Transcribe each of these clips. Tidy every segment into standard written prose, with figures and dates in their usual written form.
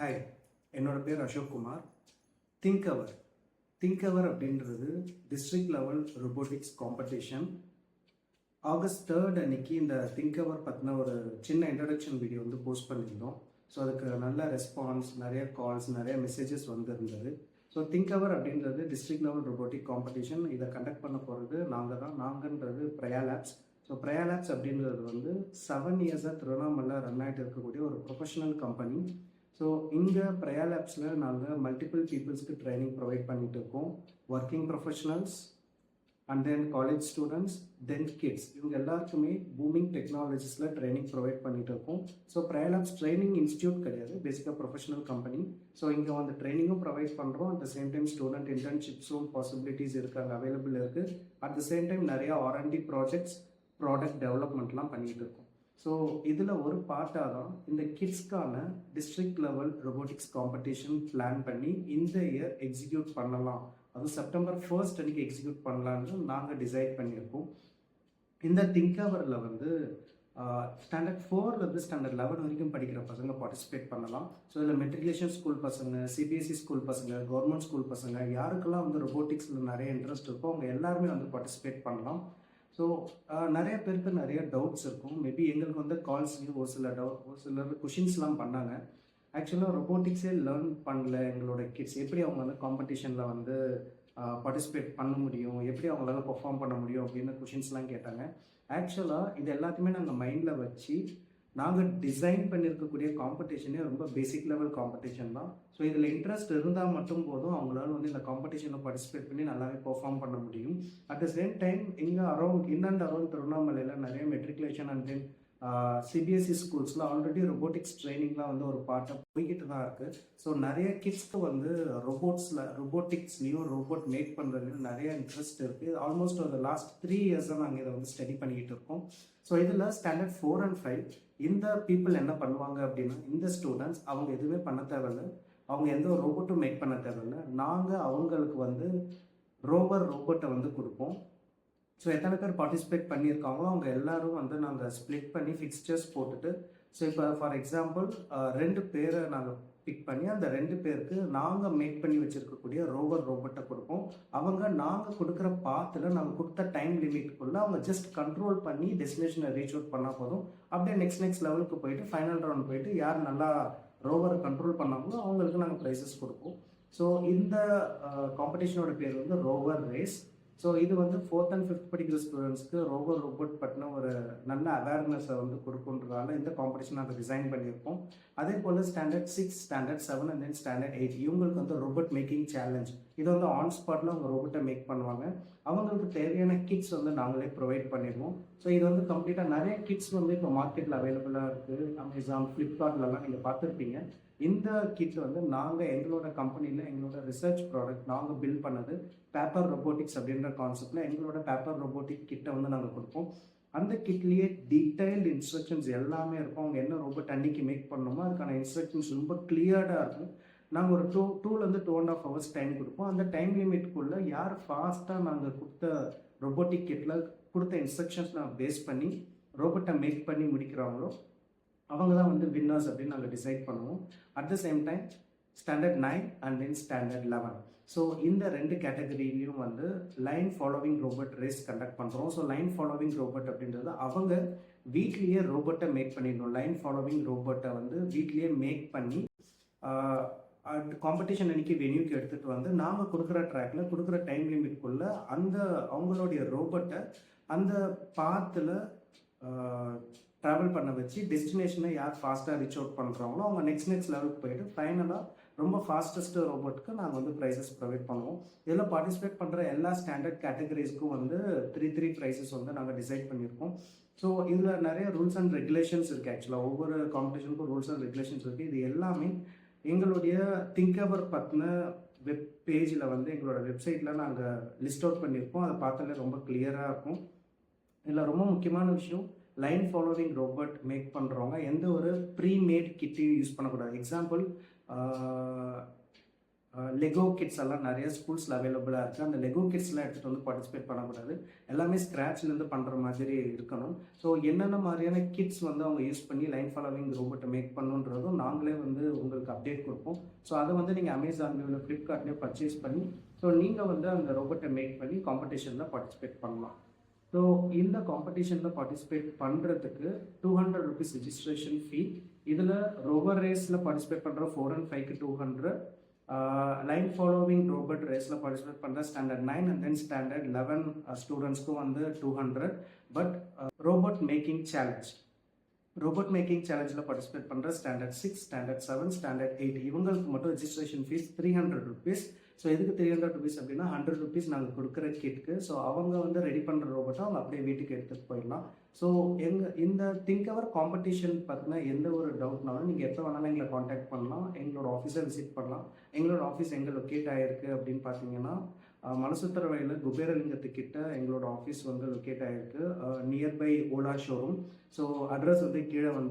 Hi, என்னோட பேர் அசோக் குமார். திங்கவர் திங்கவர் அப்படின்றது district level robotics competition. August 3 அன்னைக்கு இந்த திங்கவர் பற்றின ஒரு சின்ன இன்ட்ரடக்ஷன் வீடியோ வந்து போஸ்ட் பண்ணியிருந்தோம். ஸோ அதுக்கு நல்ல ரெஸ்பான்ஸ், நிறைய கால்ஸ், நிறைய மெசேஜஸ் வந்திருந்தது. ஸோ திங்கவர் அப்படின்றது டிஸ்ட்ரிக்ட் லெவல் ரொபோட்டிக் காம்படிஷன். இதை கண்டக்ட் பண்ண போகிறது நாங்கன்றது பிரயா லேப்ஸ். ஸோ பிரயா லேப்ஸ் அப்படின்றது வந்து 7 இயர்ஸாக திருவண்ணாமலை ரன் ஆகிட்டு இருக்கக்கூடிய ஒரு ப்ரொஃபஷனல் கம்பெனி. ஸோ இங்கே பிரயா லேப்ஸில் நாங்கள் மல்டிபிள் பீப்புள்ஸ்க்கு ட்ரைனிங் ப்ரொவைட் பண்ணிட்டு இருக்கோம். Working professionals and then college students, then kids, இவங்க எல்லாருக்குமே பூமிங் டெக்னாலஜிஸில் ட்ரைனிங் ப்ரொவைட் பண்ணிட்டு இருக்கோம். So Praya labs training institute கிடையாது, பேசிக்காக ப்ரொஃபஷனல் கம்பெனி. ஸோ இங்கே வந்து ட்ரைனிங்கும் ப்ரொவைட் பண்ணுறோம். At the same time student இன்டர்ன்ஷிப்ஸும் பாசிபிலிட்டிஸ் இருக்காங்க, அவைலபிள் இருக்குது. அட் த சேம் டைம் நிறையா R&D ப்ராஜெக்ட்ஸ், ப்ராடக்ட் டெவலப்மெண்ட்லாம் பண்ணிகிட்டு இருக்கோம். ஸோ இதில் ஒரு பார்ட்டாக தான் இந்த கிட்ஸ்க்கான district level robotics competition plan பண்ணி இந்த இயர் எக்ஸிக்யூட் பண்ணலாம். அதுவும் செப்டம்பர் 1 அன்றைக்கி எக்ஸிக்யூட் பண்ணலான்னு நாங்கள் டிசைட் பண்ணியிருக்கோம். இந்த திங்கவரில் வந்து ஸ்டாண்டர்ட் 4லேருந்து ஸ்டாண்டர்ட் 11 வரைக்கும் படிக்கிற பசங்க பார்ட்டிசிபேட் பண்ணலாம். ஸோ இதில் மெட்ரிகுலேஷன் ஸ்கூல் பசங்க, CBSE ஸ்கூல் பசங்க, கவர்மெண்ட் ஸ்கூல் பசங்க, யாருக்கெல்லாம் வந்து ரொபோட்டிக்ஸில் நிறைய இன்ட்ரெஸ்ட் இருக்கோ அவங்க எல்லாருமே வந்து பார்ட்டிசிபேட் பண்ணலாம். ஸோ நிறைய பேருக்கு நிறைய டவுட்ஸ் இருக்கும். மேபி எங்களுக்கு வந்து கால்ஸ்லேயும் ஒரு சிலர் கொஷின்ஸ்லாம் பண்ணாங்க. ஆக்சுவலாக ரொபோட்டிக்ஸே லேர்ன் பண்ணல எங்களோட கிட்ஸ், எப்படி அவங்க வந்து காம்படிஷனில் வந்து பார்ட்டிசிபேட் பண்ண முடியும், எப்படி அவங்களால பெர்ஃபார்ம் பண்ண முடியும் அப்படின்னு கொஷின்ஸ்லாம் கேட்டாங்க. ஆக்சுவலாக இது எல்லாத்தையுமே நாங்கள் மைண்டில் வச்சு நாங்கள் டிசைன் பண்ணியிருக்கக்கூடிய காம்படிஷனே ரொம்ப பேசிக் லெவல் காம்படிஷன் தான். ஸோ இதில் இன்ட்ரெஸ்ட் இருந்தால் மட்டும் போதும் அவங்களால வந்து இந்த காம்படிஷனில் பார்ட்டிசிபேட் பண்ணி நல்லாவே பெர்ஃபார்ம் பண்ண முடியும். அட் த சேம் டைம் இங்கே அரௌண்ட் திருவண்ணாமலையில் நிறைய மெட்ரிகுலேஷன் அண்ட் தென் CBSE ஸ்கூல்ஸில் ஆல்ரெடி ரொபோட்டிக்ஸ் ட்ரைனிங்லாம் வந்து ஒரு பார்ட்டாக போய்கிட்டு தான் இருக்குது. ஸோ நிறைய கிட்ஸ்க்கு வந்து ரொபோட்டிக்ஸ்லேயும் ரோபோட் மேக் பண்ணுறதுலையும் நிறைய இன்ட்ரெஸ்ட் இருக்குது. ஆல்மோஸ்ட் ஒரு லாஸ்ட் 3 இயர்ஸாக நாங்கள் இதை வந்து ஸ்டடி பண்ணிக்கிட்டு இருக்கோம். ஸோ இதில் ஸ்டாண்டர்ட் 4 and 5 இந்த பீப்புள் என்ன பண்ணுவாங்க அப்படின்னா, இந்த ஸ்டூடெண்ட்ஸ் அவங்க எதுவுமே பண்ண தேவையில்லை, அவங்க எந்த ஒரு ரோபோட்டும் மேக் பண்ண தேவையில்லை. நாங்கள் அவங்களுக்கு வந்து ரோபோட்டை வந்து கொடுப்போம். ஸோ எத்தனை பேர் பார்ட்டிசிபேட் பண்ணியிருக்காங்களோ அவங்க எல்லாரும் வந்து நாங்கள் ஸ்ப்ளிட் பண்ணி ஃபிக்ஸ்சர்ஸ் போட்டுட்டு, ஸோ இப்போ ஃபார் எக்ஸாம்பிள் 2 பேரை நாங்கள் பிக் பண்ணி அந்த 2 பேருக்கு நாங்கள் மேக் பண்ணி வச்சுருக்கக்கூடிய ரோபோட்டை கொடுப்போம். அவங்க நாங்கள் கொடுக்குற பாத்தில் நாங்கள் கொடுத்த டைம் லிமிட்குள்ளே அவங்க ஜஸ்ட் கண்ட்ரோல் பண்ணி டெஸ்டினேஷனை ரீச் அவுட் பண்ணால் போதும். அப்படியே நெக்ஸ்ட் லெவலுக்கு போயிட்டு ஃபைனல் ரவுண்ட் போயிட்டு யார் நல்லா ரோவரை கண்ட்ரோல் பண்ணாங்களோ அவங்களுக்கு நாங்கள் ப்ரைஸஸ் கொடுப்போம். ஸோ இந்த காம்படிஷனோட பேர் வந்து ரோவர் ரேஸ். ஸோ இது வந்து 4th and 5th படிக்கிற ஸ்டூடெண்ட்ஸ்க்கு ரோபோட் பற்றின ஒரு நல்ல அவேர்னஸை வந்து கொடுக்குன்றதால இந்த காம்படிஷன் நாங்கள் டிசைன் பண்ணியிருப்போம். அதே போல் standard 6, standard 7 and then standard 8 இவங்களுக்கு வந்து ரோபோட் மேக்கிங் சேலஞ்ச். இது வந்து ஆன் ஸ்பாட்டில் அவங்க ரோபோட்டை மேக் பண்ணுவாங்க. அவங்களுக்கு தேவையான கிட்ஸ் வந்து நாங்களே ப்ரொவைட் பண்ணிடுவோம். ஸோ இது வந்து கம்ப்ளீட்டாக நிறைய கிட்ஸ் வந்து இப்போ மார்க்கெட்டில் அவைலபிளாக இருக்குது. அமேசான், ஃப்ளிப்கார்ட்லலாம் நீங்கள் பார்த்துருப்பீங்க. இந்த கிட் வந்து நாங்கள் எங்களோட கம்பெனியில் எங்களோட ரிசர்ச் ப்ராடக்ட் நாங்கள் பில்ட் பண்ணது பேப்பர் ரொபோட்டிக்ஸ் அப்படின்ற கான்செப்டில் எங்களோட பேப்பர் ரொபோட்டிக் கிட்டை வந்து நாங்கள் கொடுப்போம். அந்த கிட்லேயே டீட்டெயில்டு இன்ஸ்ட்ரக்ஷன்ஸ் எல்லாமே இருக்கும். அவங்க என்ன ரோபோட் அன்னைக்கு மேக் பண்ணணுமோ அதுக்கான இன்ஸ்ட்ரக்ஷன்ஸ் ரொம்ப கிளியர்டாக இருக்கும். நாங்கள் ஒரு 2 to 2.5 hours டைம் கொடுப்போம். அந்த டைம் லிமிட்குள்ளே யார் ஃபாஸ்ட்டாக நாங்கள் கொடுத்த ரொபோட்டிக் கிட்டில் கொடுத்த இன்ஸ்ட்ரக்ஷன்ஸ் நான் பேஸ் பண்ணி ரோபோட்டை மேக் பண்ணி முடிக்கிறாங்களோ அவங்க தான் வந்து வின்னர்ஸ் அப்படின்னு நாங்கள் டிசைட் பண்ணுவோம். At the same time standard 9 and then standard 11. So இந்த 2 கேட்டகரியிலையும் வந்து line following robot race conduct பண்ணுறோம். ஸோ லைன் ஃபாலோவிங் ரோபோட் அப்படின்றது அவங்க வீட்லேயே ரோபோட்டை மேக் பண்ணிடணும். லைன் ஃபாலோவிங் ரோபோட்டை வந்து வீட்லேயே மேக் பண்ணி காம்படிஷன் அன்றைக்கி வென்யூக்கு எடுத்துகிட்டு வந்து நாங்கள் கொடுக்குற ட்ராக்கில் கொடுக்குற டைம் லிமிட்குள்ளே அந்த அவங்களுடைய ரோபோட்டை அந்த பாத்தில் ட்ராவல் பண்ண வச்சு டெஸ்டினேஷனை யார் ஃபாஸ்ட்டாக ரீச் அவுட் பண்ணுறாங்களோ அவங்க நெக்ஸ்ட் லெவலுக்கு போயிட்டு ஃபைனலாக ரொம்ப ஃபாஸ்டஸ்ட் ரோபோட்டுக்கு நாங்கள் வந்து ப்ரைஸஸ் ப்ரொவைட் பண்ணுவோம். இதில் பார்ட்டிசிபேட் பண்ணுற எல்லா ஸ்டாண்டர்ட் கேட்டகரிஸ்க்கும் வந்து 3 ப்ரைஸஸ் வந்து நாங்கள் டிசைட் பண்ணியிருக்கோம். ஸோ இதில் நிறைய ரூல்ஸ் அண்ட் ரெகுலேஷன்ஸ் இருக்குது. ஆக்சுவலாக ஒவ்வொரு காம்படிஷனுக்கும் ரூல்ஸ் அண்ட் ரெகுலேஷன்ஸ் இருக்குது. இது எல்லாமே எங்களுடைய திங்கவர் பற்றின வெப் பேஜில் வந்து எங்களோட வெப்சைட்டில் நாங்கள் லிஸ்ட் அவுட் பண்ணியிருக்கோம். அதை பார்த்தாலே ரொம்ப கிளியராக இருக்கும். இதில் ரொம்ப முக்கியமான விஷயம், லைன் ஃபாலோவிங் ரோபோட் மேக் பண்ணுறவங்க எந்த ஒரு ப்ரீமேட் கிட்டையும் யூஸ் பண்ணக்கூடாது. எக்ஸாம்பிள் லெகோ கிட்ஸ் எல்லாம் நிறைய ஸ்கூல்ஸில் அவைலபிளாக இருக்குது. அந்த லெகோ கிட்ஸ்லாம் எடுத்துகிட்டு வந்து பார்ட்டிசிபேட் பண்ணக்கூடாது. எல்லாமே ஸ்க்ராட்ச்லேருந்து பண்ணுற மாதிரி இருக்கணும். ஸோ என்னென்ன மாதிரியான கிட்ஸ் வந்து அவங்க யூஸ் பண்ணி லைன் ஃபாலோவிங் ரோபோட்டை மேக் பண்ணுன்றதும் நாங்களே வந்து உங்களுக்கு அப்டேட் கொடுப்போம். ஸோ அதை வந்து நீங்கள் அமேசான்லேயோ இல்லை ஃப்ளிப்கார்ட்லேயோ பர்ச்சேஸ் பண்ணி ஸோ நீங்கள் வந்து அந்த ரோபோட்டை மேக் பண்ணி காம்படிஷனில் பார்ட்டிசிபேட் பண்ணலாம். ஸோ இந்த காம்படிஷனில் பார்ட்டிசிபேட் பண்ணுறதுக்கு 200 rupees ரெஜிஸ்ட்ரேஷன் ஃபீ. இதில் ரோவர் ரேஸில் பார்ட்டிசிபேட் பண்ணுற 4 and 5க்கு 200, லைன் ஃபாலோவிங் ரோபோட் ரேஸில் பார்ட்டிசிபேட் பண்ணுற ஸ்டாண்டர்ட் 9 and then ஸ்டாண்டர்ட் 11 ஸ்டூடெண்ட்ஸ்க்கும் வந்து 200. பட் ரோபோட் மேக்கிங் சேலஞ்சில் பார்ட்டிசிபேட் பண்ணுற ஸ்டாண்டர்ட் 6, ஸ்டாண்டர்ட் 7, ஸ்டாண்டர்ட் 8 இவங்களுக்கு மட்டும் ரெஜிஸ்ட்ரேஷன் ஃபீஸ் 300 rupees. ஸோ எதுக்கு 300 rupees அப்படின்னா 100 rupees நாங்கள் கொடுக்குற கிட்க்கு. ஸோ அவங்க வந்து ரெடி பண்ணுற ரோபோட்டை அவங்க அப்படியே வீட்டுக்கு எடுத்துகிட்டு போயிடலாம். ஸோ இந்த திங்கவர் காம்படிஷன் பார்த்தீங்கன்னா எந்த ஒரு டவுட்னாலும் நீங்கள் எப்போ வேணாலும் எங்களை காண்டாக்ட் பண்ணலாம். எங்களோட ஆஃபீஸை விசிட் பண்ணலாம். எங்களோட ஆஃபீஸ் எங்கே லொக்கேட் ஆகிருக்கு அப்படின்னு பார்த்தீங்கன்னா மலசுத்தர வயலில் குபேரலிங்கத்துக்கிட்ட எங்களோட ஆஃபீஸ் வந்து லொக்கேட் ஆகிருக்கு, nearby Ola showroom. So address வந்து கீழே வந்து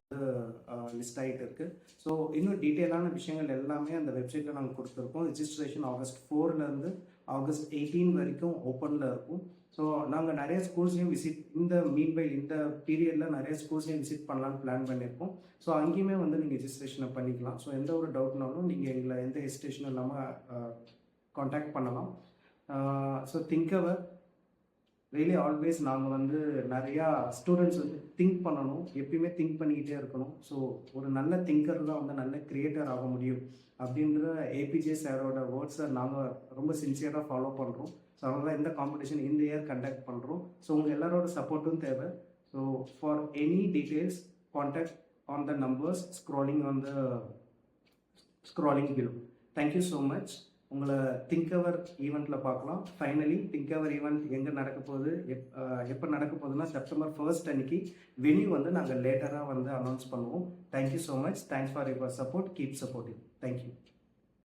லிஸ்ட் ஆகிட்டு இருக்குது. ஸோ இன்னும் டீட்டெயிலான விஷயங்கள் எல்லாமே அந்த வெப்சைட்டில் நாங்கள் கொடுத்துருக்கோம். ரெஜிஸ்ட்ரேஷன் August 4லேருந்து August 18 வரைக்கும் ஓப்பனில் இருக்கும். ஸோ நாங்கள் நிறைய ஸ்கூல்ஸையும் இந்த பீரியடில் நிறைய ஸ்கூல்ஸையும் விசிட் பண்ணலான்னு பிளான் பண்ணியிருக்கோம். ஸோ அங்கேயுமே வந்து நீங்கள் ரெஜிஸ்ட்ரேஷனை பண்ணிக்கலாம். ஸோ எந்த ஒரு டவுட்னாலும் நீங்கள் எங்களை எந்த ஹெசிடேஷனும் இல்லாமல் காண்டாக்ட் பண்ணலாம். ஸோ திங்கவர் ரியலி ஆல்வேஸ் நாங்கள் வந்து நிறையா ஸ்டூடெண்ட்ஸ் வந்து திங்க் பண்ணணும், எப்பயுமே திங்க் பண்ணிக்கிட்டே இருக்கணும். ஸோ ஒரு நல்ல திங்கர் தான் வந்து நல்ல கிரியேட்டர் ஆக முடியும் அப்படின்ற ஏபிஜே சாரோட வேர்ட்ஸை நாங்கள் ரொம்ப சின்சியராக ஃபாலோ பண்ணுறோம். ஸோ அதனால தான் இந்த காம்படிஷன் இந்த இயர் கண்டக்ட் பண்ணுறோம். ஸோ உங்கள் எல்லாரோட சப்போர்ட்டும் தேவை. So for any details contact on the numbers scrolling below. Thank you so much. உங்களை திங்கவர் ஈவெண்ட்டில் பார்க்கலாம். ஃபைனலி திங்கவர் ஈவெண்ட் எங்கே நடக்க போகுது, எப்போ நடக்க போகுதுன்னா September 1st அன்னைக்கு. வென்யூ வந்து நாங்கள் லேட்டராக வந்து அனௌன்ஸ் பண்ணுவோம். Thank you so much. Thanks for your support. Keep supporting. Thank you.